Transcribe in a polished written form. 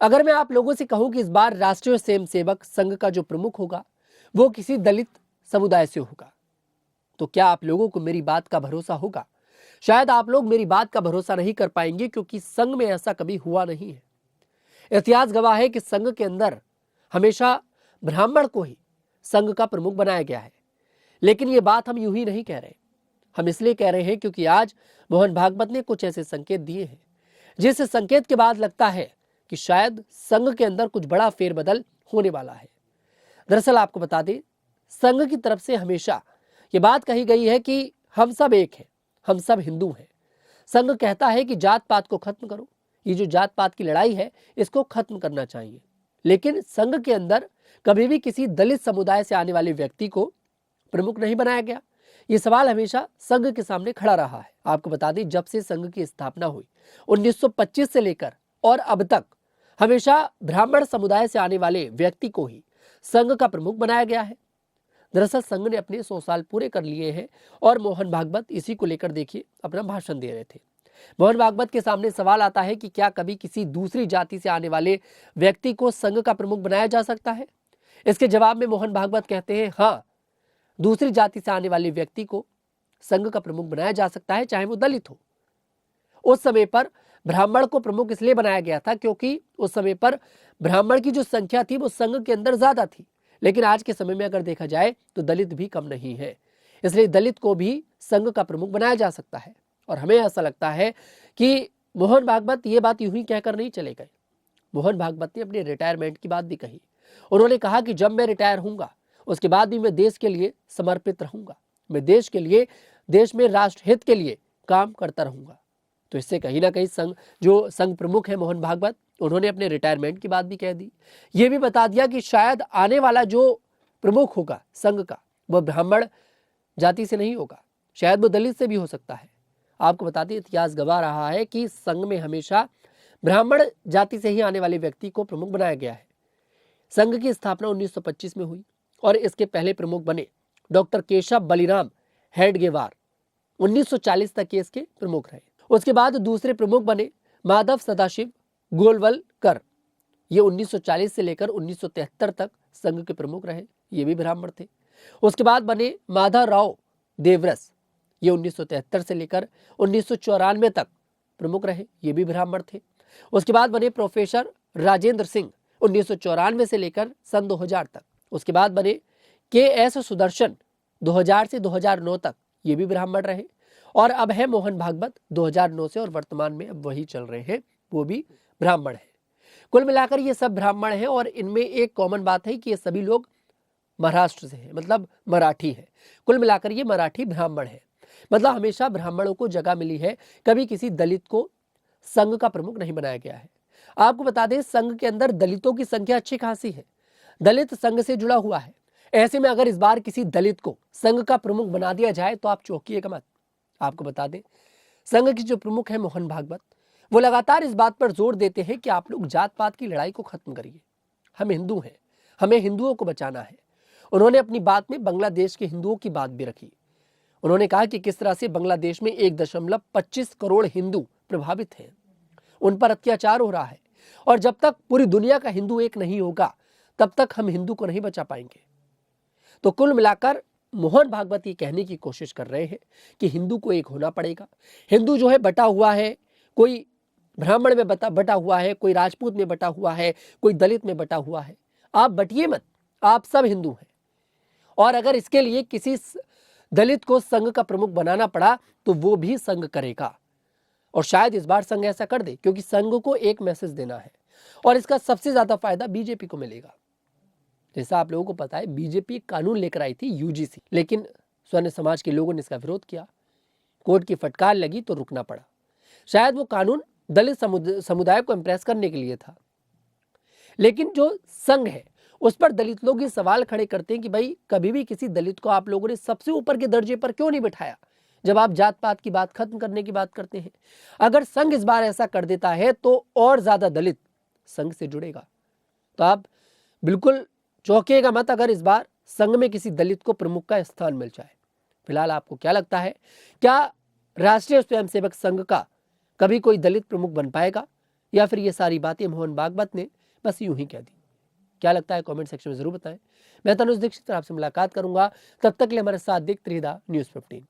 अगर मैं आप लोगों से कहूं कि इस बार राष्ट्रीय स्वयंसेवक संघ का जो प्रमुख होगा वो किसी दलित समुदाय से होगा, तो क्या आप लोगों को मेरी बात का भरोसा होगा? शायद आप लोग मेरी बात का भरोसा नहीं कर पाएंगे, क्योंकि संघ में ऐसा कभी हुआ नहीं है। इतिहास गवाह है कि संघ के अंदर हमेशा ब्राह्मण को ही संघ का प्रमुख बनाया गया है। लेकिन ये बात हम यूं ही नहीं कह रहे, हम इसलिए कह रहे हैं क्योंकि आज मोहन भागवत ने कुछ ऐसे संकेत दिए हैं जिस संकेत के बाद लगता है कि शायद संघ के अंदर कुछ बड़ा फेरबदल होने वाला है। दरअसल आपको बता दें, संघ की तरफ से हमेशा ये बात कही गई है कि हम सब एक हैं, हम सब हिंदू हैं। संघ कहता है कि जात पात को खत्म करो, ये जो जात पात की लड़ाई है इसको खत्म करना चाहिए। लेकिन संघ के अंदर कभी भी किसी दलित समुदाय से आने वाले व्यक्ति को प्रमुख नहीं बनाया गया। ये सवाल हमेशा संघ के सामने खड़ा रहा है। आपको बता दें, जब से संघ की स्थापना हुई 1925 से लेकर और अब तक हमेशा ब्राह्मण समुदाय से आने वाले व्यक्ति को ही संघ का प्रमुख बनाया गया है। दरअसल संघ ने अपने 100 साल पूरे कर लिए हैं और मोहन भागवत इसी को लेकर देखिए अपना भाषण दे रहे थे। मोहन भागवत के सामने सवाल आता है कि क्या कभी किसी दूसरी जाति से आने वाले व्यक्ति को संघ का प्रमुख बनाया जा सकता है? इसके जवाब में मोहन भागवत कहते हैं, हाँ, दूसरी जाति से आने वाले व्यक्ति को संघ का प्रमुख बनाया जा सकता है, चाहे वो दलित हो। उस समय पर ब्राह्मण को प्रमुख इसलिए बनाया गया था क्योंकि उस समय पर ब्राह्मण की जो संख्या थी वो संघ के अंदर ज्यादा थी। लेकिन आज के समय में अगर देखा जाए तो दलित भी कम नहीं है, इसलिए दलित को भी संघ का प्रमुख बनाया जा सकता है। और हमें ऐसा लगता है कि मोहन भागवत ये बात यूं ही कहकर नहीं चले गए। मोहन भागवत ने अपने रिटायरमेंट की बात भी कही। उन्होंने कहा कि जब मैं रिटायर होऊंगा उसके बाद भी मैं देश के लिए समर्पित रहूंगा, मैं देश के लिए, देश में राष्ट्रहित के लिए काम करता रहूंगा। तो इससे कहीं ना कहीं संघ प्रमुख है मोहन भागवत, उन्होंने अपने रिटायरमेंट की बात भी कह दी। ये भी बता दिया कि शायद आने वाला जो प्रमुख होगा संघ का वह ब्राह्मण जाति से नहीं होगा, शायद वो दलित से भी हो सकता है। आपको बता दें, इतिहास गवाह रहा है कि संघ में हमेशा ब्राह्मण जाति से ही आने वाले व्यक्ति को प्रमुख बनाया गया है। संघ की स्थापना 1925 में हुई और इसके पहले प्रमुख बने डॉक्टर केशव बलिराम हेडगेवार। 1940 तक ये इसके प्रमुख रहे। उसके बाद दूसरे प्रमुख बने माधव सदाशिव गोलवलकर। ये 1940 से लेकर 1973 तक संघ के प्रमुख रहे, ये भी ब्राह्मण थे। उसके बाद बने माधव राव देवरस। ये 1973 से लेकर 1994 तक प्रमुख रहे, ये भी ब्राह्मण थे। उसके बाद बने प्रोफेसर राजेंद्र सिंह 1994 से लेकर सन 2000 तक। उसके बाद बने KS सुदर्शन 2000 से 2009 तक, ये भी ब्राह्मण रहे। और अब है मोहन भागवत 2009 से और वर्तमान में अब वही चल रहे हैं, वो भी ब्राह्मण है। कुल मिलाकर ये सब ब्राह्मण हैं और इनमें एक कॉमन बात है कि ये सभी लोग महाराष्ट्र से हैं, मतलब मराठी है। कुल मिलाकर ये मराठी ब्राह्मण है, मतलब हमेशा ब्राह्मणों को जगह मिली है, कभी किसी दलित को संघ का प्रमुख नहीं बनाया गया है। आपको बता दें, संघ के अंदर दलितों की संख्या अच्छी खासी है, दलित संघ से जुड़ा हुआ है। ऐसे में अगर इस बार किसी दलित को संघ का प्रमुख बना दिया जाए तो आप चौंकिएगा मत। आपको बता दें, संघ के जो प्रमुख है मोहन भागवत, वो लगातार इस बात पर जोर देते हैं कि आप लोग जात पात की लड़ाई को खत्म करिए, हम हिंदू हैं, हमें हिंदुओं को बचाना है। उन्होंने अपनी बात में बांग्लादेश के हिंदुओं की बात भी रखी। उन्होंने कहा कि किस तरह से बांग्लादेश में 1.25 करोड़ हिंदू प्रभावित हैं, उन पर अत्याचार हो रहा है, और जब तक पूरी दुनिया का हिंदू एक नहीं होगा तब तक हम हिंदू को नहीं बचा पाएंगे। तो कुल मिलाकर मोहन भागवत ये कहने की कोशिश कर रहे हैं कि हिंदू को एक होना पड़ेगा। हिंदू जो है बटा हुआ है, कोई ब्राह्मण में बटा हुआ है, कोई राजपूत में बटा हुआ है, कोई दलित में बटा हुआ है। आप बटिए मत, आप सब हिंदू हैं। और अगर इसके लिए किसी दलित को संघ का प्रमुख बनाना पड़ा तो वो भी संघ करेगा, और शायद इस बार संघ ऐसा कर दे, क्योंकि संघ को एक मैसेज देना है और इसका सबसे ज्यादा फायदा बीजेपी को मिलेगा। जैसा आप लोगों को पता है, बीजेपी कानून लेकर आई थी UGC, लेकिन स्वर्ण समाज के लोगों ने इसका विरोध किया, कोर्ट की फटकार लगी तो रुकना पड़ा। शायद वो कानून दलित समुदाय को इंप्रेस करने के लिए था, लेकिन जो संघ है उस पर दलित लोग ये सवाल खड़े करते हैं कि भाई कभी भी किसी दलित को आप लोगों ने सबसे ऊपर के दर्जे पर क्यों नहीं बिठाया, जब आप जात पात की बात खत्म करने की बात करते हैं। अगर संघ इस बार ऐसा कर देता है तो और ज्यादा दलित संघ से जुड़ेगा। तो आप बिल्कुल चौंकिएगा मत अगर इस बार संघ में किसी दलित को प्रमुख का स्थान मिल जाए। फिलहाल आपको क्या लगता है, क्या राष्ट्रीय स्वयंसेवक संघ का कभी कोई दलित प्रमुख बन पाएगा, या फिर ये सारी बातें मोहन भागवत ने बस यूं ही कह दी? क्या लगता है कमेंट सेक्शन में जरूर बताएं। मैं तनुज दीक्षित आपसे मुलाकात करूंगा, तब तक के लिए हमारे साथ देखते रहिए न्यूज़ 15।